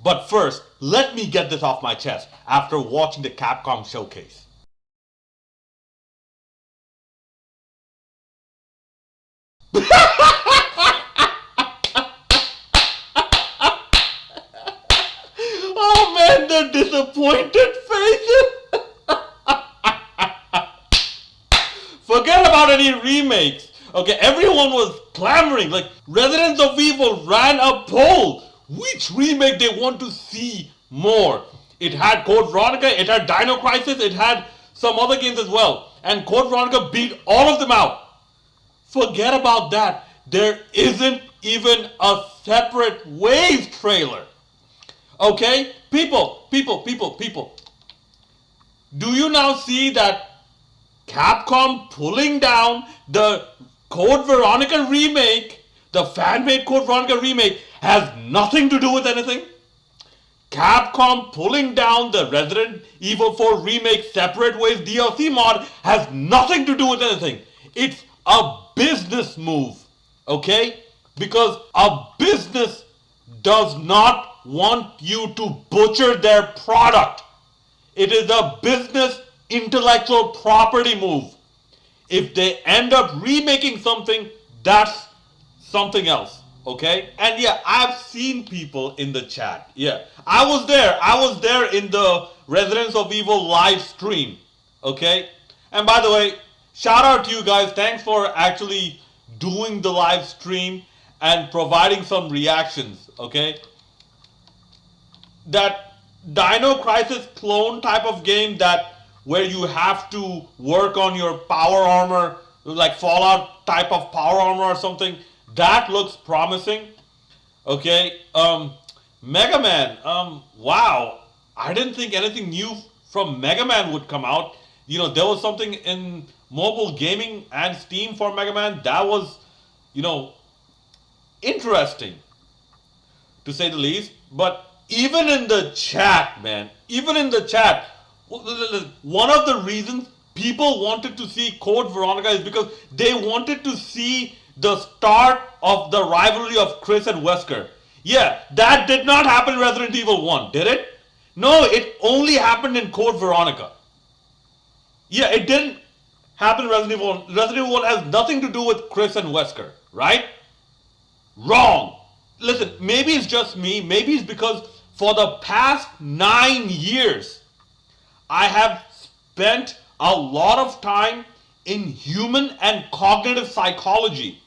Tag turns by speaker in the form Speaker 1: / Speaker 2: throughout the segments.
Speaker 1: But first, let me get this off my chest after watching the Capcom showcase. Oh man, the disappointed faces! Forget about any remakes. Okay, everyone was clamoring. Like, Residents of Evil ran a poll. Which remake they want to see more? It had Code Veronica, it had Dino Crisis, it had some other games as well. And Code Veronica beat all of them out. Forget about that. There isn't even a separate Wave trailer. Okay? People. Do you now see that Capcom pulling down the Code Veronica remake, the fan-made Code Veronica remake, has nothing to do with anything? Capcom pulling down the Resident Evil 4 remake Separate Ways DLC mod has nothing to do with anything. It's a business move, okay? Because a business does not want you to butcher their product. It is a business intellectual property move. If they end up remaking something, that's something else. Okay? And yeah, I've seen people in the chat. Yeah. I was there in the Residents of Evil live stream. Okay? And by the way, shout out to you guys. Thanks for actually doing the live stream and providing some reactions. Okay? That Dino Crisis clone type of game where you have to work on your power armor, like Fallout type of power armor or something, that looks promising. Okay, Mega Man, wow, I didn't think anything new from Mega Man would come out. You know, there was something in mobile gaming and Steam for Mega Man that was, interesting, to say the least. But even in the chat, man, one of the reasons people wanted to see Code Veronica is because they wanted to see the start of the rivalry of Chris and Wesker. Yeah, that did not happen in Resident Evil 1, did it? No, it only happened in Code Veronica. Yeah, it didn't happen in Resident Evil 1. Resident Evil 1 has nothing to do with Chris and Wesker, right? Wrong. Listen, maybe it's just me. Maybe it's because for the past 9 years, I have spent a lot of time in human and cognitive psychology.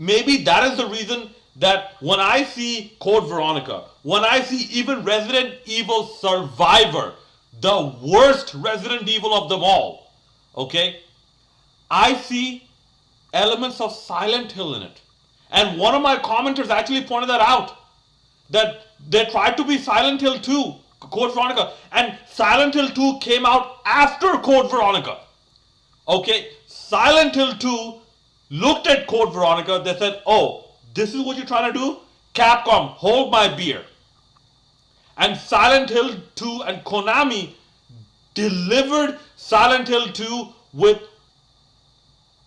Speaker 1: Maybe that is the reason that when I see Code Veronica, when I see even Resident Evil Survivor, the worst Resident Evil of them all, okay, I see elements of Silent Hill in it. And one of my commenters actually pointed that out, that they tried to be Silent Hill 2, Code Veronica, and Silent Hill 2 came out after Code Veronica. Okay, Silent Hill 2 looked at Code Veronica, they said, oh, this is what you're trying to do? Capcom, hold my beer. And Silent Hill 2 and Konami delivered Silent Hill 2 with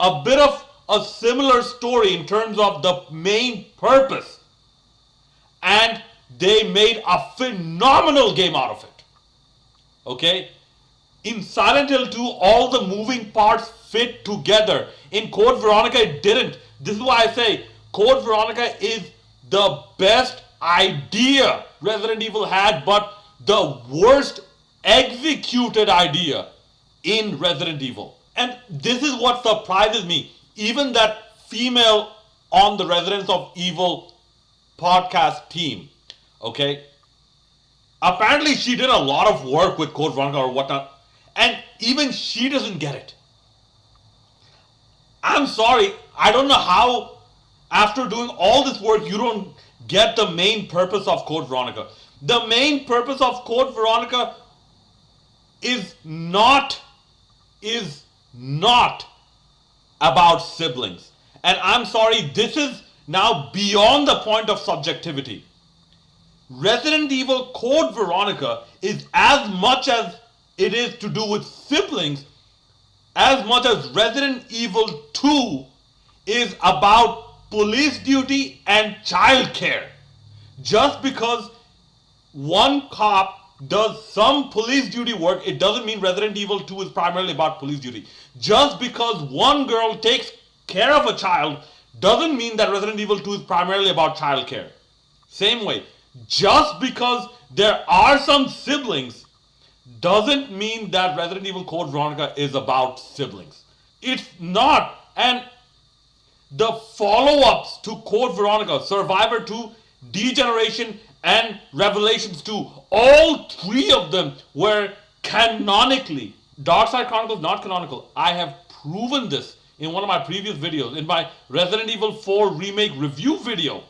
Speaker 1: a bit of a similar story in terms of the main purpose. And they made a phenomenal game out of it. Okay? In Silent Hill 2, all the moving parts fit together. In Code Veronica, it didn't. This is why I say Code Veronica is the best idea Resident Evil had, but the worst executed idea in Resident Evil. And this is what surprises me. Even that female on the Residents of Evil podcast team, okay? Apparently she did a lot of work with Code Veronica or whatnot, and even she doesn't get it. I'm sorry, I don't know how, after doing all this work, you don't get the main purpose of Code Veronica. The main purpose of Code Veronica is not about siblings. And I'm sorry, this is now beyond the point of subjectivity. Resident Evil Code Veronica is as much as it is to do with siblings, as much as Resident Evil 2 is about police duty and childcare. Just because one cop does some police duty work, it doesn't mean Resident Evil 2 is primarily about police duty. Just because one girl takes care of a child doesn't mean that Resident Evil 2 is primarily about child care. Same way, just because there are some siblings doesn't mean that Resident Evil Code Veronica is about siblings. It's not. And the follow-ups to Code Veronica, Survivor 2, Degeneration, and Revelations 2, all three of them were canonically. Darkside Chronicles not canonical. I have proven this in one of my previous videos, in my Resident Evil 4 Remake review video.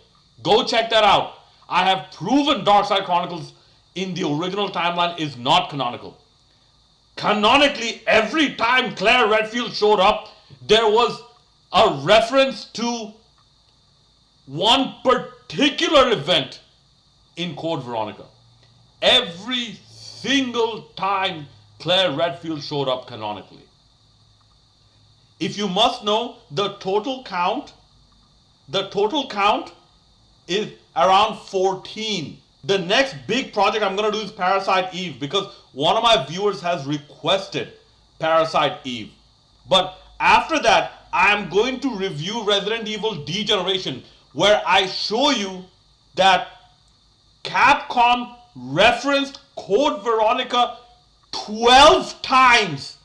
Speaker 1: Go check that out. I have proven Darkside Chronicles in the original timeline is not canonical. Canonically, every time Claire Redfield showed up, there was a reference to one particular event in Code Veronica. Every single time Claire Redfield showed up canonically. If you must know, the total count is around 14. The next big project I'm going to do is Parasite Eve, because one of my viewers has requested Parasite Eve. But after that, I'm going to review Resident Evil Degeneration, where I show you that Capcom referenced Code Veronica 12 times.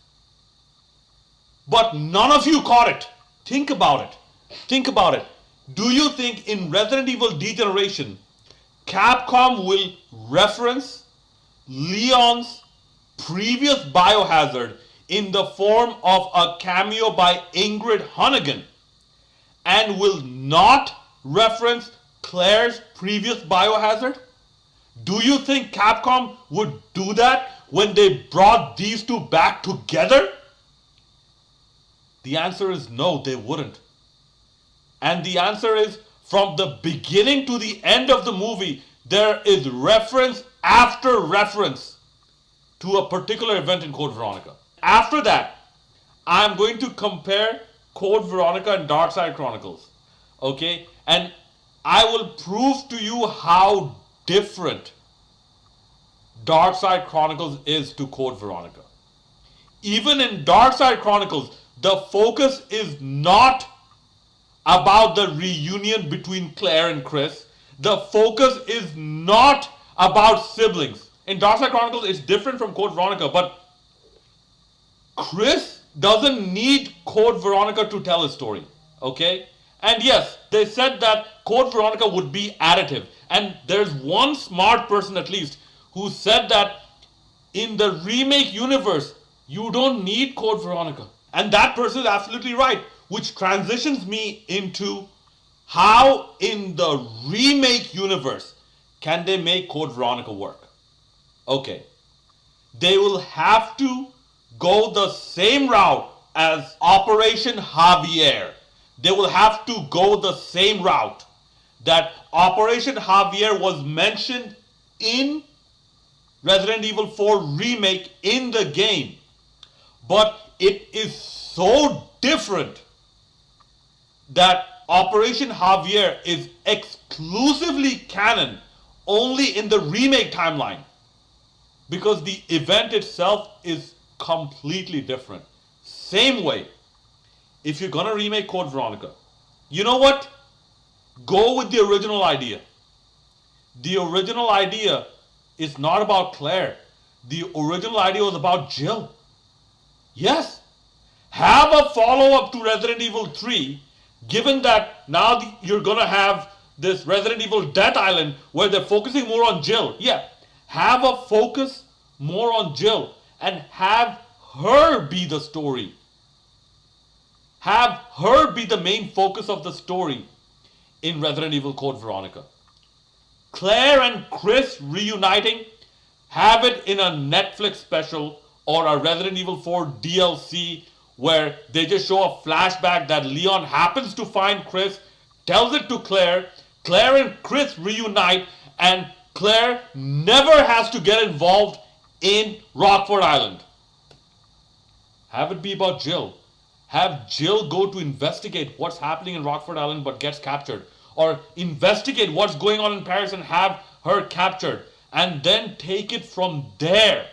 Speaker 1: But none of you caught it. Think about it. Think about it. Do you think in Resident Evil Degeneration, Capcom will reference Leon's previous biohazard in the form of a cameo by Ingrid Hunnigan, and will not reference Claire's previous biohazard? Do you think Capcom would do that when they brought these two back together? The answer is no, they wouldn't. And the answer is, from the beginning to the end of the movie, there is reference after reference to a particular event in Code Veronica. After that, I'm going to compare Code Veronica and Darkside Chronicles. Okay? And I will prove to you how different Darkside Chronicles is to Code Veronica. Even in Darkside Chronicles, the focus is not about the reunion between Claire and Chris. The focus is not about siblings. In Darkside Chronicles, it's different from Code Veronica, but Chris doesn't need Code Veronica to tell his story. Okay? And yes, they said that Code Veronica would be additive. And there's one smart person at least who said that in the remake universe, you don't need Code Veronica. And that person is absolutely right, which transitions me into how in the remake universe can they make Code Veronica work. Okay, they will have to go the same route as Operation Javier. They will have to go the same route that Operation Javier was mentioned in Resident Evil 4 Remake in the game. But it is so different that Operation Javier is exclusively canon only in the remake timeline, because the event itself is completely different. Same way, if you're gonna remake Code Veronica, you know what? Go with the original idea. The original idea is not about Claire. The original idea was about Jill. Yes. Have a follow-up to Resident Evil 3, given that now you're gonna have this Resident Evil Death Island where they're focusing more on Jill. Yeah. Have a focus more on Jill and have her be the story. Have her be the main focus of the story in Resident Evil Code Veronica. Claire and Chris reuniting, have it in a Netflix special or a Resident Evil 4 DLC where they just show a flashback that Leon happens to find Chris, tells it to Claire, Claire and Chris reunite, and Claire never has to get involved in Rockford Island. Have it be about Jill. Have Jill go to investigate what's happening in Rockford Island but gets captured. Or investigate what's going on in Paris and have her captured. and then take it from there.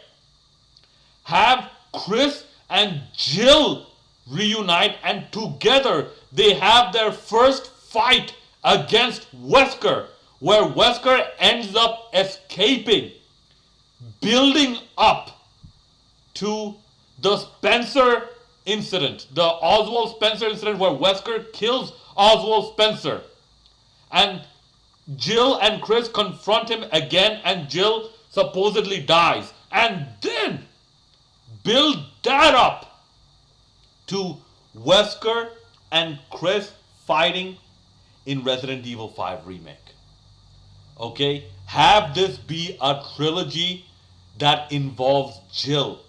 Speaker 1: Have Chris and Jill reunite, and together they have their first fight against Wesker, where Wesker ends up escaping, building up to the Spencer incident, the Oswald Spencer incident, where Wesker kills Oswald Spencer. And Jill and Chris confront him again, and Jill supposedly dies. And then build that up to Wesker and Chris fighting in Resident Evil 5 Remake. Okay? Have this be a trilogy that involves Jill.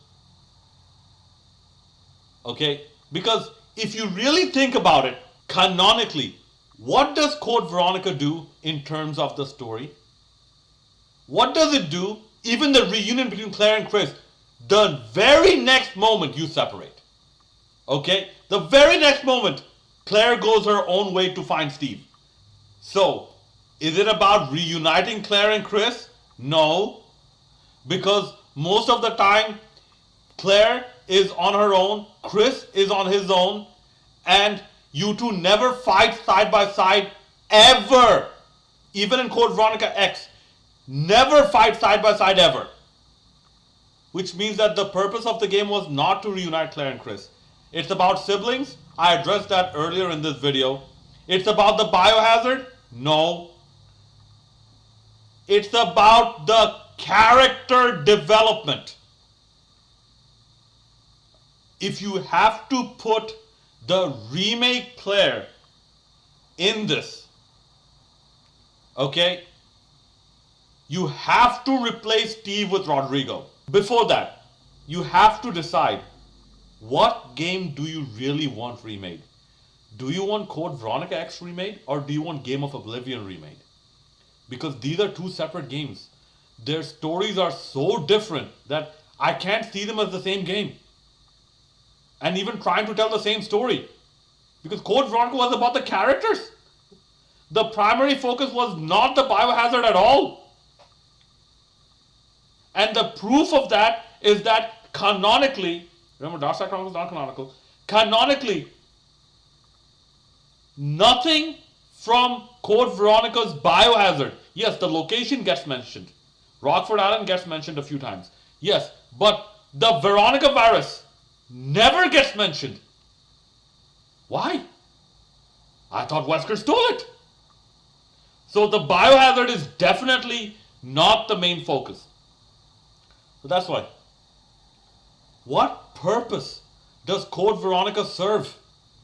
Speaker 1: Okay? Because if you really think about it, canonically, what does Code Veronica do in terms of the story? What does it do? Even the reunion between Claire and Chris, the very next moment you separate. Okay? The very next moment, Claire goes her own way to find Steve. So, is it about reuniting Claire and Chris? No. Because most of the time, Claire is on her own, Chris is on his own, and you two never fight side by side ever. Even in Code Veronica X, never fight side by side ever. Which means that the purpose of the game was not to reunite Claire and Chris. It's about siblings. I addressed that earlier in this video. It's about the biohazard? No. It's about the character development. If you have to put the remake Claire in this, okay, you have to replace Steve with Rodrigo. Before that, you have to decide, what game do you really want remade? Do you want Code Veronica X remade, or do you want Game of Oblivion remade? Because these are two separate games. Their stories are so different that I can't see them as the same game. And even trying to tell the same story. Because Code Veronica was about the characters. The primary focus was not the biohazard at all. And the proof of that is that canonically, remember Dark Side Chronicles is not canonical, canonically, nothing from Code Veronica's biohazard. Yes, the location gets mentioned. Rockford Island gets mentioned a few times. Yes, but the Veronica virus never gets mentioned. Why? I thought Wesker stole it. So the biohazard is definitely not the main focus. So that's why. What purpose does Code Veronica serve?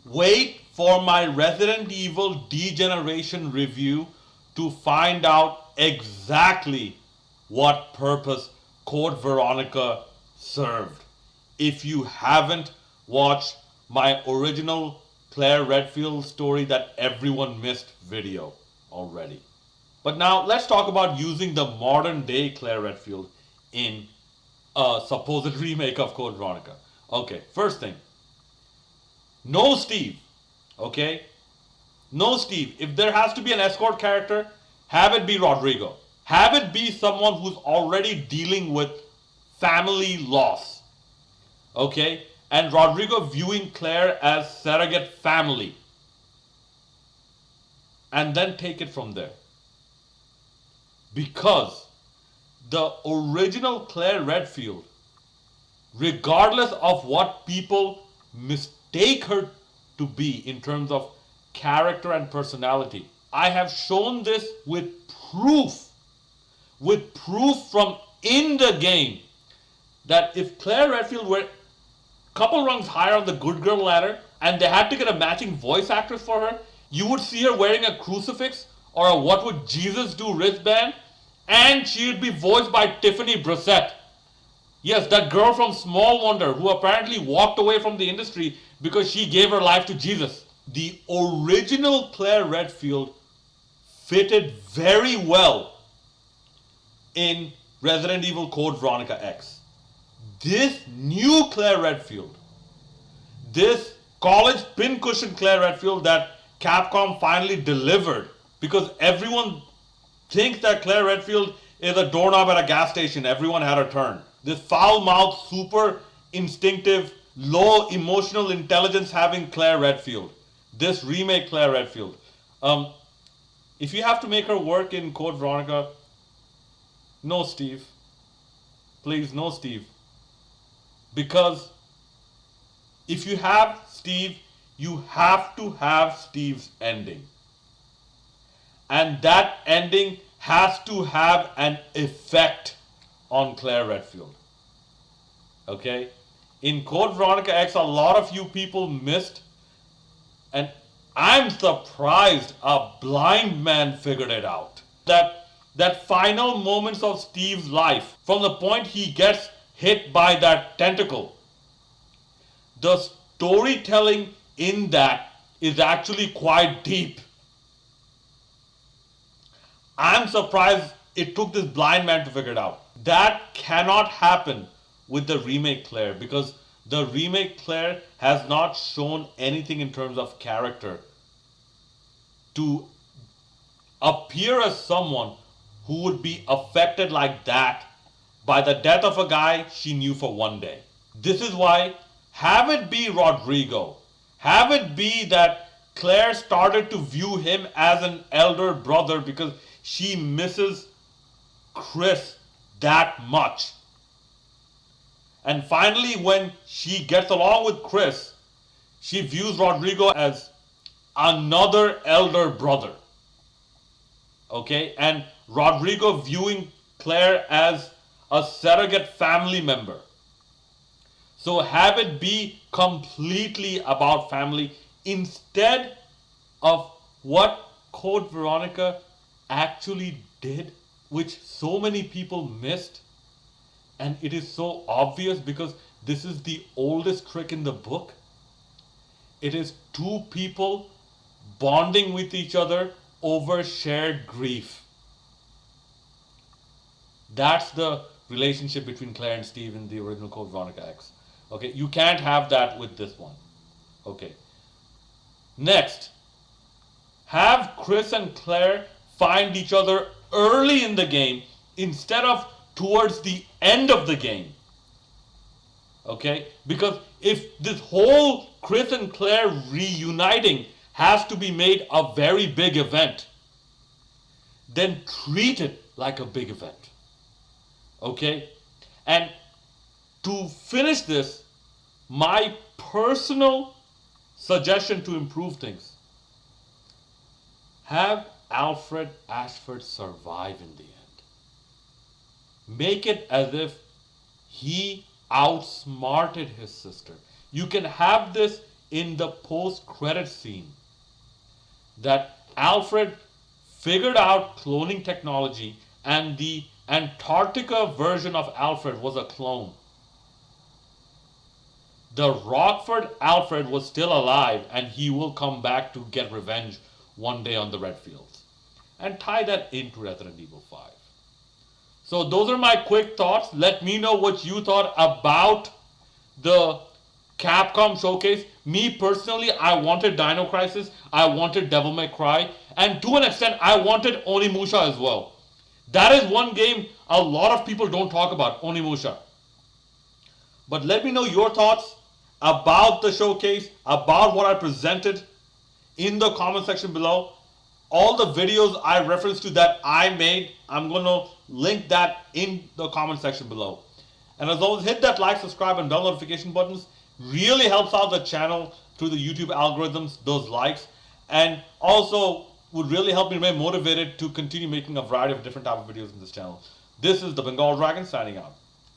Speaker 1: Wait for my Resident Evil Degeneration review to find out exactly what purpose Code Veronica served. If you haven't watched my original Claire Redfield story that everyone missed video already. But now let's talk about using the modern day Claire Redfield in a supposed remake of Code Veronica. Okay, first thing. No Steve. Okay? No Steve. If there has to be an escort character, have it be Rodrigo. Have it be someone who's already dealing with family loss. Okay? And Rodrigo viewing Claire as surrogate family. And then take it from there. Because the original Claire Redfield, regardless of what people mistake her to be in terms of character and personality, I have shown this with proof from in the game, that if Claire Redfield were a couple rungs higher on the good girl ladder and they had to get a matching voice actress for her, you would see her wearing a crucifix or a what would Jesus do wristband, and she would be voiced by Tiffany Brissett. Yes, that girl from Small Wonder who apparently walked away from the industry because she gave her life to Jesus. The original Claire Redfield fitted very well in Resident Evil Code Veronica X. This new Claire Redfield, this college pincushion Claire Redfield that Capcom finally delivered, because everyone thinks that Claire Redfield is a doorknob at a gas station. Everyone had a turn. This foul-mouthed, super instinctive, low emotional intelligence having Claire Redfield. This remake Claire Redfield. If you have to make her work in Code Veronica, no, Steve. Please, no, Steve. Because if you have Steve, you have to have Steve's ending. And that ending has to have an effect on Claire Redfield. Okay? In Code Veronica X, a lot of you people missed, and I'm surprised a blind man figured it out. That final moments of Steve's life, from the point he gets hit by that tentacle, the storytelling in that is actually quite deep. I'm surprised it took this blind man to figure it out. That cannot happen with the remake Claire, because the remake Claire has not shown anything in terms of character to appear as someone who would be affected like that by the death of a guy she knew for one day. This is why, have it be Rodrigo, have it be that Claire started to view him as an elder brother because she misses Chris that much. And finally, when she gets along with Chris, she views Rodrigo as another elder brother. Okay? And Rodrigo viewing Claire as a surrogate family member. So have it be completely about family instead of what Code Veronica actually did, which so many people missed. And it is so obvious because this is the oldest trick in the book. It is two people bonding with each other over shared grief. That's the relationship between Claire and Steve in the original Code Veronica X. Okay, you can't have that with this one. Okay. Next, have Chris and Claire find each other early in the game instead of towards the end of the game. Okay? Because if this whole Chris and Claire reuniting has to be made a very big event, then treat it like a big event. Okay? And to finish this, my personal suggestion to improve things, have Alfred Ashford survive in the end. Make it as if he outsmarted his sister. You can have this in the post-credit scene, that Alfred figured out cloning technology and the Antarctica version of Alfred was a clone. The Rockford Alfred was still alive and he will come back to get revenge one day on the Redfields. And tie that into Resident Evil 5. So those are my quick thoughts. Let me know what you thought about the Capcom showcase. Me personally, I wanted Dino Crisis, I wanted Devil May Cry, and to an extent, I wanted Onimusha as well. That is one game a lot of people don't talk about, Onimusha. But let me know your thoughts about the showcase, about what I presented in the comment section below. All the videos I referenced to that I made, I'm going to link that in the comment section below. And as always, hit that like, subscribe, and bell notification buttons. Really helps out the channel through the YouTube algorithms, those likes. And also would really help me remain motivated to continue making a variety of different type of videos in this channel. This is the Bengal Dragon signing out.